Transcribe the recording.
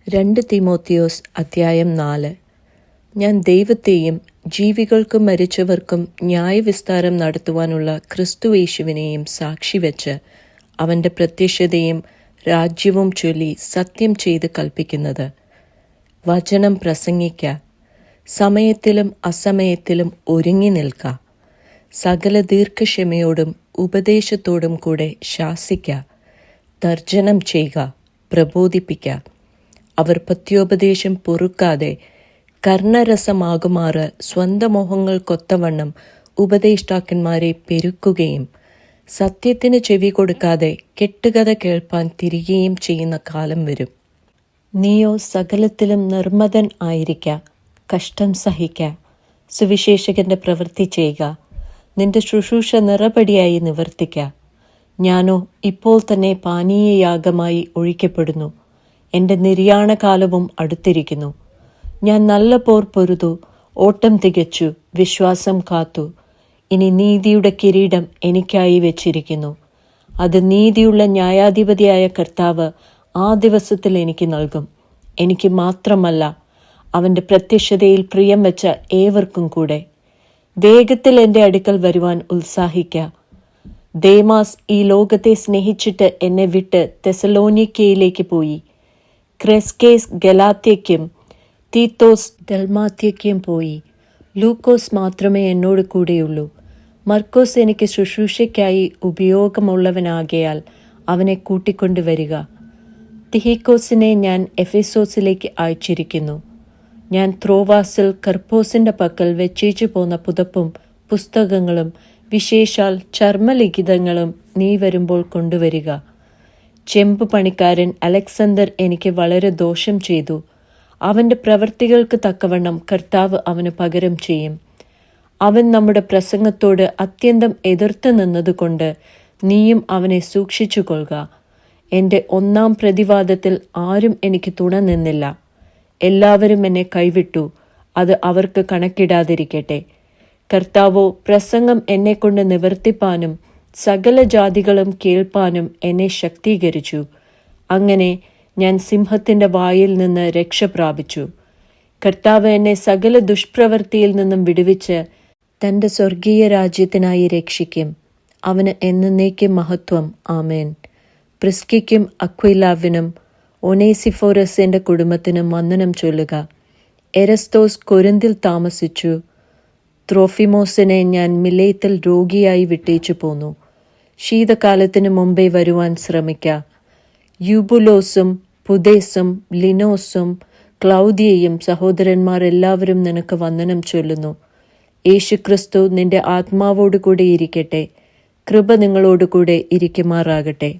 2 തീമോത്തിയോസ് അധ്യായം 4. ഞാൻ ദൈവത്തെയും ജീവികൾക്കും മരിച്ചവർക്കും ന്യായവിസ്താരം നടത്തുവാനുള്ള ക്രിസ്തുയേശുവിനെയും സാക്ഷിവെച്ച് അവൻ്റെ പ്രത്യക്ഷതയും രാജ്യവും ചൊല്ലി സത്യം ചെയ്ത് കൽപ്പിക്കുന്നത്. വചനം പ്രസംഗിക്ക, സമയത്തിലും അസമയത്തിലും ഒരുങ്ങി നിൽക്ക, സകല ദീർഘക്ഷമയോടും ഉപദേശത്തോടും കൂടെ ശാസിക്ക, തർജ്ജനം ചെയ്യുക, പ്രബോധിപ്പിക്ക. അവർ പത്യോപദേശം പൊറുക്കാതെ കർണരസമാകുമാറ് സ്വന്തം മോഹങ്ങൾക്കൊത്തവണ്ണം ഉപദേഷ്ടാക്കന്മാരെ പെരുക്കുകയും സത്യത്തിന് ചെവി കൊടുക്കാതെ കെട്ടുകഥ കേൾപ്പാൻ തിരികെയും ചെയ്യുന്ന കാലം വരും. നീയോ സകലത്തിലും നിർമ്മതൻ ആയിരിക്ക, കഷ്ടം സഹിക്ക, സുവിശേഷകന്റെ പ്രവൃത്തി ചെയ്യുക, നിന്റെ ശുശ്രൂഷ നിറപടിയായി നിവർത്തിക്ക. ഞാനോ ഇപ്പോൾ തന്നെ പാനീയയാഗമായി ഒഴിക്കപ്പെടുന്നു. എൻ്റെ നിര്യാണകാലവും അടുത്തിരിക്കുന്നു. ഞാൻ നല്ല പോർ പൊരുതു, ഓട്ടം തികച്ചു, വിശ്വാസം കാത്തു. ഇനി നീതിയുടെ കിരീടം എനിക്കായി വെച്ചിരിക്കുന്നു. അത് നീതിയുള്ള ന്യായാധിപതിയായ കർത്താവ് ആ ദിവസത്തിൽ എനിക്ക് നൽകും. എനിക്ക് മാത്രമല്ല, അവൻ്റെ പ്രത്യക്ഷതയിൽ പ്രിയം വെച്ച ഏവർക്കും കൂടെ. വേഗത്തിൽ എൻ്റെ അടുക്കൽ വരുവാൻ ഉത്സാഹിക്ക. ദേമാസ് ഈ ലോകത്തെ സ്നേഹിച്ചിട്ട് എന്നെ വിട്ട് തെസലോനിക്കയിലേക്ക് പോയി. ക്രെസ്കേസ് ഗലാത്യയ്ക്കും തീത്തോസ് ദൽമാത്യയ്ക്കും പോയി. ലൂക്കോസ് മാത്രമേ എന്നോട് കൂടെയുള്ളൂ. മർക്കോസ് എനിക്ക് ശുശ്രൂഷയ്ക്കായി ഉപയോഗമുള്ളവനാകയാൽ അവനെ കൂട്ടിക്കൊണ്ടുവരിക. തിഹിക്കോസിനെ ഞാൻ എഫെസോസിലേക്ക് അയച്ചിരിക്കുന്നു. ഞാൻ ത്രോവാസിൽ കർപ്പോസിൻ്റെ പക്കൽ വെച്ചേച്ചു പോന്ന പുതപ്പും പുസ്തകങ്ങളും വിശേഷാൽ ചർമ്മലിഖിതങ്ങളും നീ വരുമ്പോൾ കൊണ്ടുവരിക. ചെമ്പ് പണിക്കാരൻ അലക്സാണ്ടർ എനിക്ക് വളരെ ദോഷം ചെയ്തു. അവൻ്റെ പ്രവൃത്തികൾക്ക് തക്കവണ്ണം കർത്താവ് അവന് പകരം ചെയ്യും. അവൻ നമ്മുടെ പ്രസംഗത്തോട് അത്യന്തം എതിർത്ത് നിന്നതുകൊണ്ട് നീയും അവനെ സൂക്ഷിച്ചു കൊള്ളുക. എൻ്റെ ഒന്നാം പ്രതിവാദത്തിൽ ആരും എനിക്ക് തുണ നിന്നില്ല. എല്ലാവരും എന്നെ കൈവിട്ടു. അത് അവർക്ക് കണക്കിടാതിരിക്കട്ടെ. കർത്താവോ പ്രസംഗം എന്നെക്കൊണ്ട് നിവർത്തിപ്പാനും സകല ജാതികളും കേൾപ്പാനും എന്നെ ശക്തീകരിച്ചു. അങ്ങനെ ഞാൻ സിംഹത്തിൻ്റെ വായിൽ നിന്ന് രക്ഷ പ്രാപിച്ചു. കർത്താവ് എന്നെ സകല ദുഷ്പ്രവൃത്തിയിൽ നിന്നും വിടുവിച്ച് തൻ്റെ സ്വർഗീയ രാജ്യത്തിനായി രക്ഷിക്കും. അവന് എന്നേക്കും മഹത്വം. ആമേൻ. പ്രിസ്കിക്കും അക്വിലാവിനും ഒനേസിഫോറസിൻ്റെ കുടുംബത്തിനും വന്ദനം ചൊല്ലുക. എരസ്തോസ് കൊരിന്തിൽ താമസിച്ചു. ത്രോഫിമോസിനെ ഞാൻ മിലേത്തിൽ രോഗിയായി വിട്ടേച്ചു പോന്നു. ശീതകാലത്തിന് മുമ്പേ വരുവാൻ ശ്രമിക്ക. യൂബുലോസും പുദേസും ലിനോസും ക്ലൗദിയയും സഹോദരന്മാർ എല്ലാവരും നിനക്ക് വന്ദനം ചൊല്ലുന്നു. യേശുക്രിസ്തു നിന്റെ ആത്മാവോടുകൂടെ ഇരിക്കട്ടെ. കൃപ നിങ്ങളോടുകൂടെ ഇരിക്കുമാറാകട്ടെ.